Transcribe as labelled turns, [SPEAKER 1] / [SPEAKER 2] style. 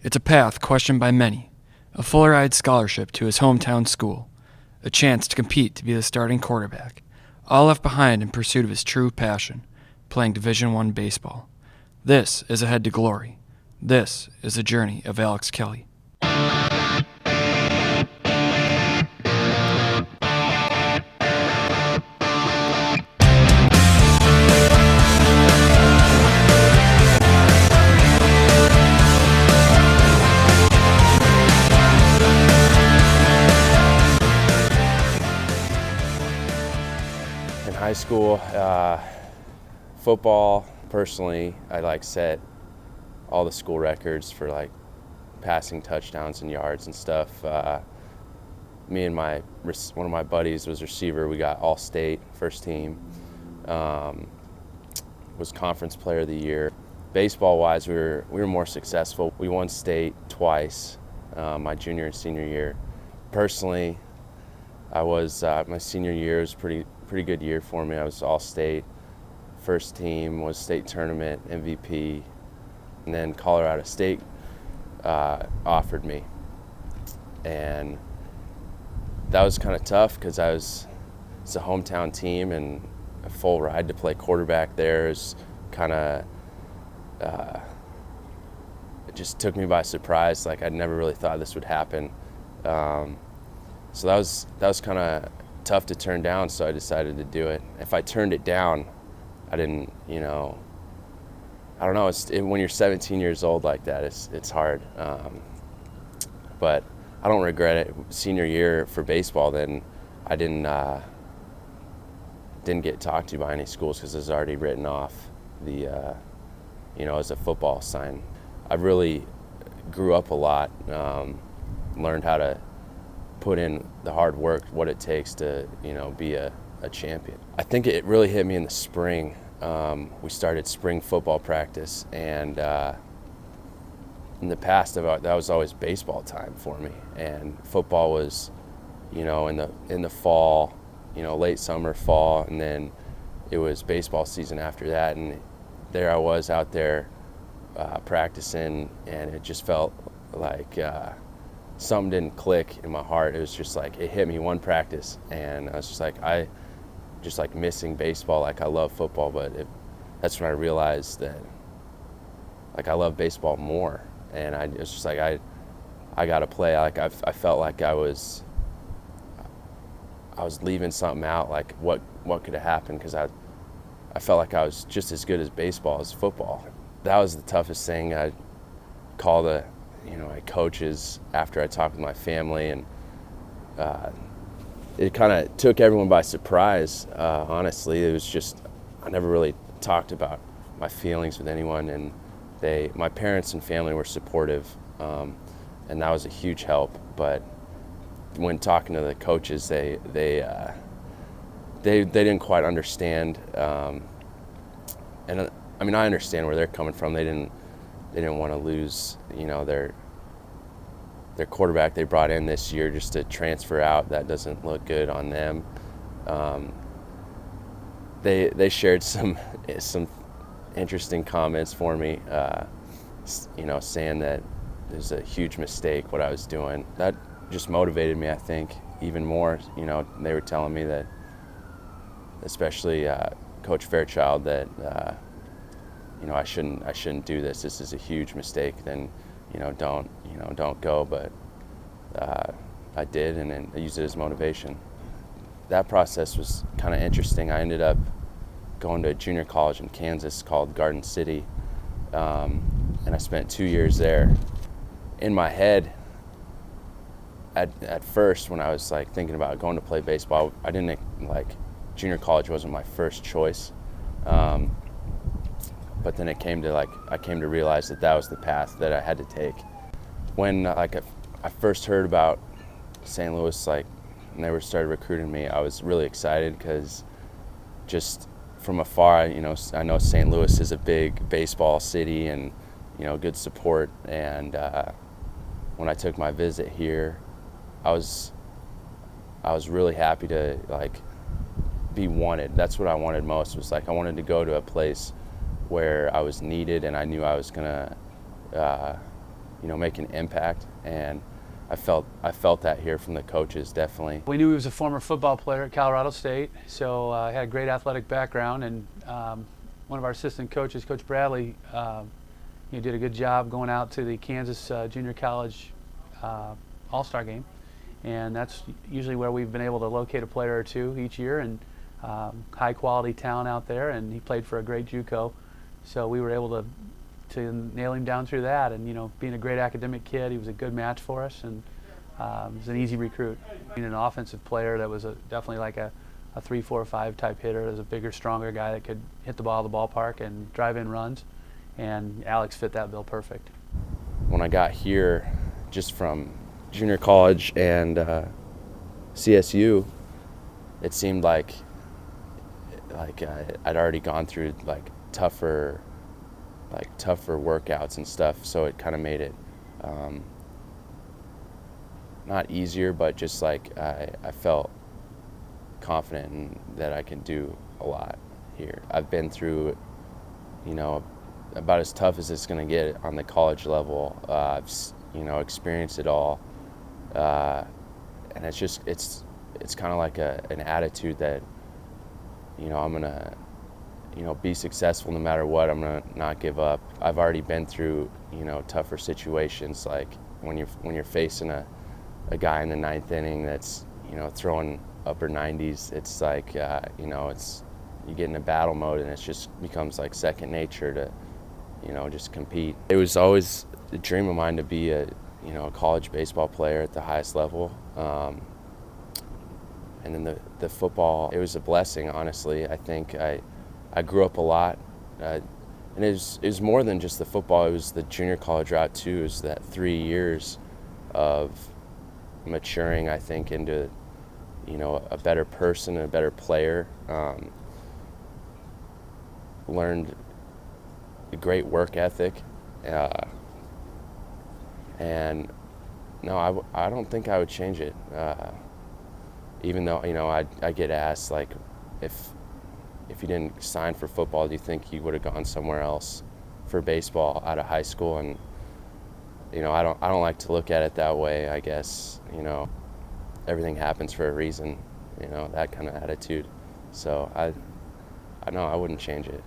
[SPEAKER 1] It's a path questioned by many, a full-ride scholarship to his hometown school, a chance to compete to be the starting quarterback, all left behind in pursuit of his true passion, playing Division I baseball. This is Ahead to Glory. This is the journey of Alex Kelly.
[SPEAKER 2] In high school, football, personally, I set all the school records for passing touchdowns and yards and stuff. Me and one of my buddies was receiver. We got all-state, first team. Was conference player of the year. Baseball-wise, we were more successful. We won state twice, my junior and senior year. Personally, I was my senior year was pretty good year for me. I was all-state, first team, was state tournament MVP, and then Colorado State offered me, and that was kind of tough because it's a hometown team, and a full ride to play quarterback there is kind of it just took me by surprise. I'd never really thought this would happen. So that was kind of tough to turn down, so I decided to do it. If I turned it down, I didn't, I don't know, when you're 17 years old like that, it's hard. But I don't regret it. Senior year for baseball, then I didn't get talked to by any schools because it was already written off as a football sign. I really grew up a lot, learned how to put in the hard work, what it takes to, be a champion. I think it really hit me in the spring. We started spring football practice, and in the past, that was always baseball time for me. And football was, in the fall, late summer, fall, and then it was baseball season after that. And there I was out there practicing, and it just felt like something didn't click in my heart. It was just it hit me one practice, and I was just missing baseball. I love football, but that's when I realized that I love baseball more. And I was just I got to play. I felt like I was leaving something out. What could have happened? Because I felt like I was just as good as baseball as football. That was the toughest thing. I called my coaches after I talked with my family, and it kind of took everyone by surprise. Honestly, it was just, I never really talked about my feelings with anyone, and my parents and family were supportive, and that was a huge help. But when talking to the coaches, they didn't quite understand, and I mean, I understand where they're coming from. They didn't want to lose, their quarterback they brought in this year just to transfer out. That doesn't look good on them. They shared some interesting comments for me, saying that it was a huge mistake what I was doing. That just motivated me, I think, even more. They were telling me that, especially Coach Fairchild, that I shouldn't do this. This is a huge mistake. Then, don't go. But I did, and then I used it as motivation. That process was kind of interesting. I ended up going to a junior college in Kansas called Garden City, and I spent 2 years there. In my head, at first, when I was thinking about going to play baseball, I didn't junior college wasn't my first choice. But then I came to realize that was the path that I had to take. When I first heard about St. Louis, when they started recruiting me, I was really excited because just from afar, I know St. Louis is a big baseball city and, good support. And when I took my visit here, I was really happy to be wanted. That's what I wanted most. Was I wanted to go to a place where I was needed, and I knew I was gonna make an impact. And I felt that here from the coaches, definitely.
[SPEAKER 3] We knew he was a former football player at Colorado State, so he had a great athletic background. And one of our assistant coaches, Coach Bradley, did a good job going out to the Kansas Junior College All-Star game. And that's usually where we've been able to locate a player or two each year, and high quality talent out there. And he played for a great JUCO, so we were able to nail him down through that. And being a great academic kid, he was a good match for us, and he was an easy recruit. Being an offensive player that was definitely like a 3, 4, 5 type hitter, as a bigger, stronger guy that could hit the ball at the ballpark and drive in runs. And Alex fit that bill perfect.
[SPEAKER 2] When I got here, just from junior college and CSU, it seemed like I'd already gone through tougher workouts and stuff, so it kind of made it not easier, but just I felt confident in that I can do a lot here. I've been through about as tough as it's going to get on the college level. I've experienced it all, and it's kind of like an attitude that I'm gonna be successful no matter what. I'm gonna not give up. I've already been through tougher situations, like when you're facing a guy in the 9th inning that's throwing upper 90s. It's you get in a battle mode, and it just becomes like second nature to just compete. It was always a dream of mine to be a college baseball player at the highest level. And then the football, it was a blessing, honestly. I think I grew up a lot. And it was more than just the football. It was the junior college route, too. It was that 3 years of maturing, I think, into, a better person and a better player. Learned a great work ethic. And no, I don't think I would change it. Even though, I get asked, if you didn't sign for football, do you think you would have gone somewhere else for baseball out of high school? And, I don't like to look at it that way, I guess. Everything happens for a reason, that kind of attitude. So I know I wouldn't change it.